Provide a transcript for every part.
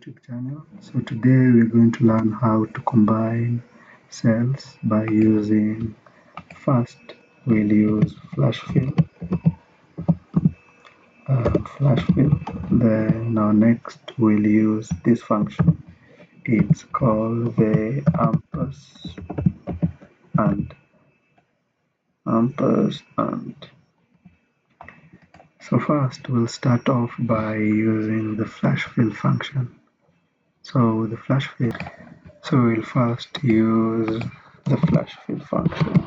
YouTube channel. So today we're going to learn how to combine cells by using, first we'll use flash fill. Then now next we'll use this function. It's called the ampersand. So first we'll start off by using the flash fill function. So we'll first use the flash fill function.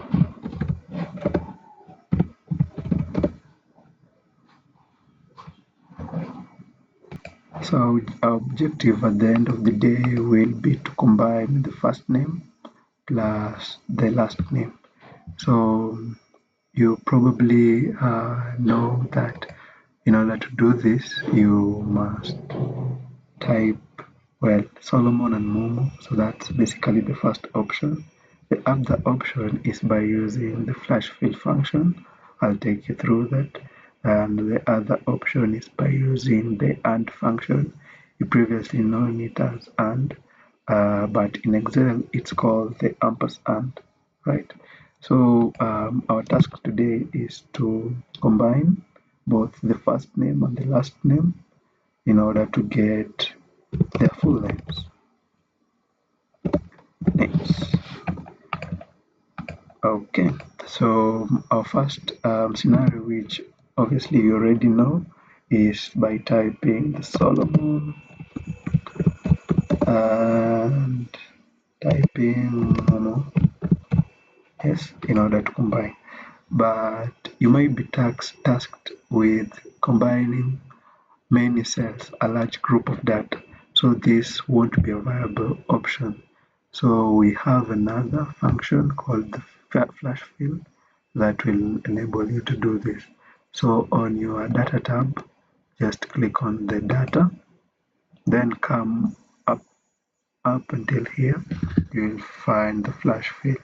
So our objective at the end of the day will be to combine the first name plus the last name. So you probably know that in order to do this, you must type, well, Solomon and Momo. So that's basically the first option. The other option is by using the flash fill function. I'll take you through that. And the other option is by using the AND function. You previously known it as AND, but in Excel it's called the ampersand, right? So our task today is to combine both the first name and the last name in order to get their full names. Okay, so our first scenario, which obviously you already know, is by typing the Solomon and typing Momo, yes, in order to combine. But you might be tasked with combining many cells, a large group of data, so this won't be a viable option. So we have another function called the flash fill that will enable you to do this. So on your data tab, just click on the data, then come up until here, you will find the flash fill.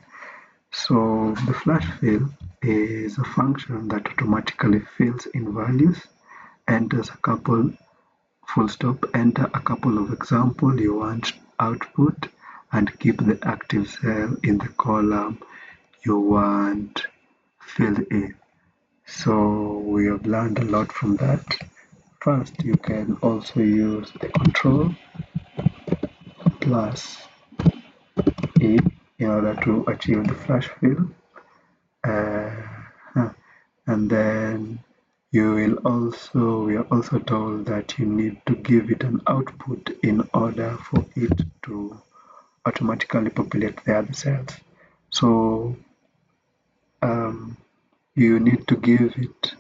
So the flash fill is a function that automatically fills in values, enters a couple full stop, enter a couple of examples you want output, and keep the active cell in the column you want filled in. So we have learned a lot from that. First, you can also use the control plus E in order to achieve the flash fill. And then we are also told that you need to give it an output in order for it to automatically populate the other cells. So you need to give it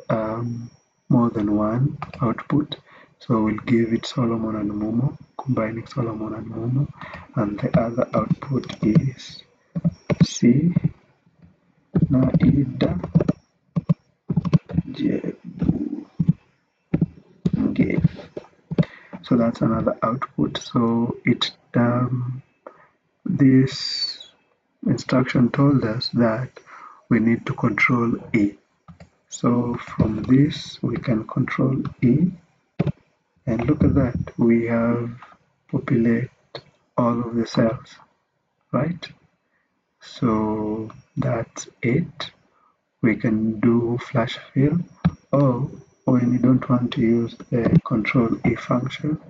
more than one output. So we'll give it Solomon and Momo, combining Solomon and Momo, and the other output is C Naida Jebuge. So that's another output. So this instruction told us that we need to control E. So from this we can control E, and look at that, we have populate all of the cells, right? So that's it. We can do flash fill, or when you don't want to use the control E function,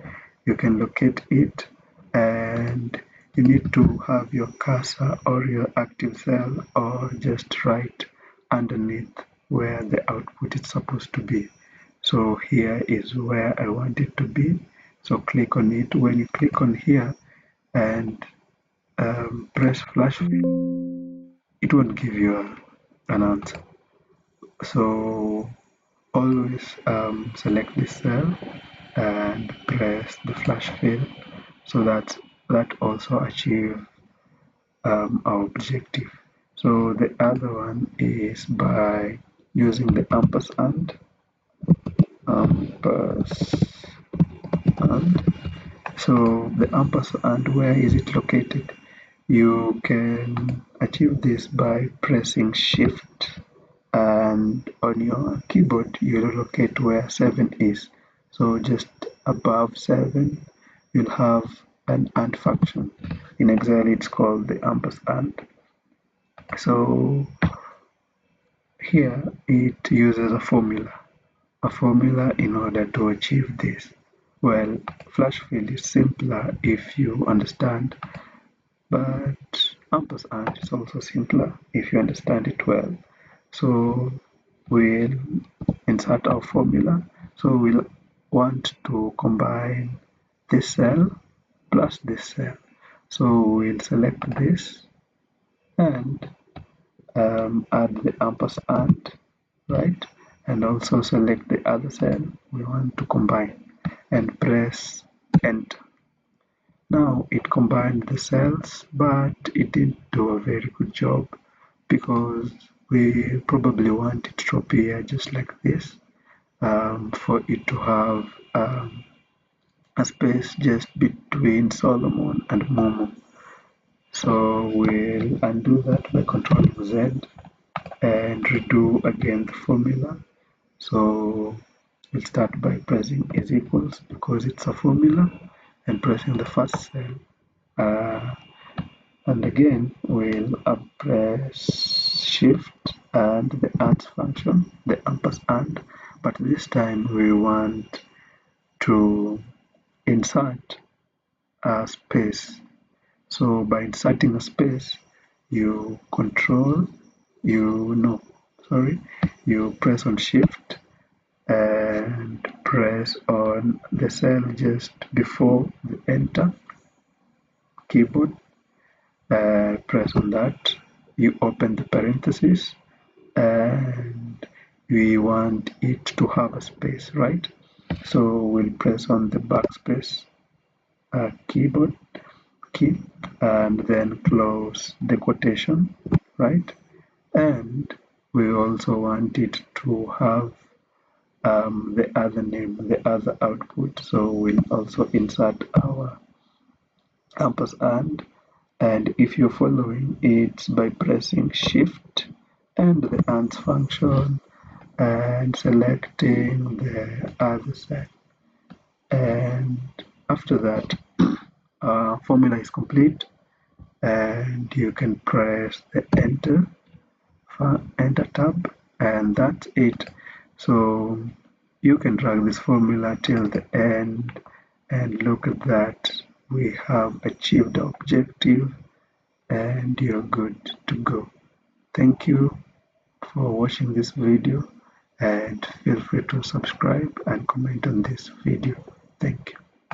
you can locate it, and you need to have your cursor or your active cell or just right underneath where the output is supposed to be. So here is where I want it to be. So click on it. When you click on here and press flash fill, it won't give you an answer. So always select this cell and press the flash fill, so that also achieve our objective. So the other one is by using the ampersand. So the ampersand, where is it located? You can achieve this by pressing shift, and on your keyboard you'll locate where 7 is. So just above 7 you'll have an AND function. In Excel, it's called the ampersand. So here it uses a formula in order to achieve this. Well, flash fill is simpler if you understand, but ampersand is also simpler if you understand it well. So we'll insert our formula. So we'll want to combine this cell plus this cell. So we'll select this and add the ampersand, right? And also select the other cell we want to combine and press enter. Now it combined the cells, but it didn't do a very good job because we probably want it to appear just like this, for it to have a space just between Solomon and Momo. So we'll undo that by controlling Z and redo again the formula. So we'll start by pressing is equals because it's a formula and pressing the first cell. And again, we'll press shift and the AND function, the ampersand, but this time we want to insert a space. So by inserting a space, you press on shift and press on the cell just before the enter keyboard. Press on that, you open the parentheses, and we want it to have a space, right? So we'll press on the backspace keyboard key and then close the quotation, right? And we also want it to have the other name, the other output. So we'll also insert our ampersand, and if you're following, it's by pressing shift and the AND function and selecting the other side. And after that, formula is complete, and you can press the enter tab, and that's it. So you can drag this formula till the end, and look at that, we have achieved the objective and you're good to go. Thank you for watching this video, and feel free to subscribe and comment on this video. Thank you.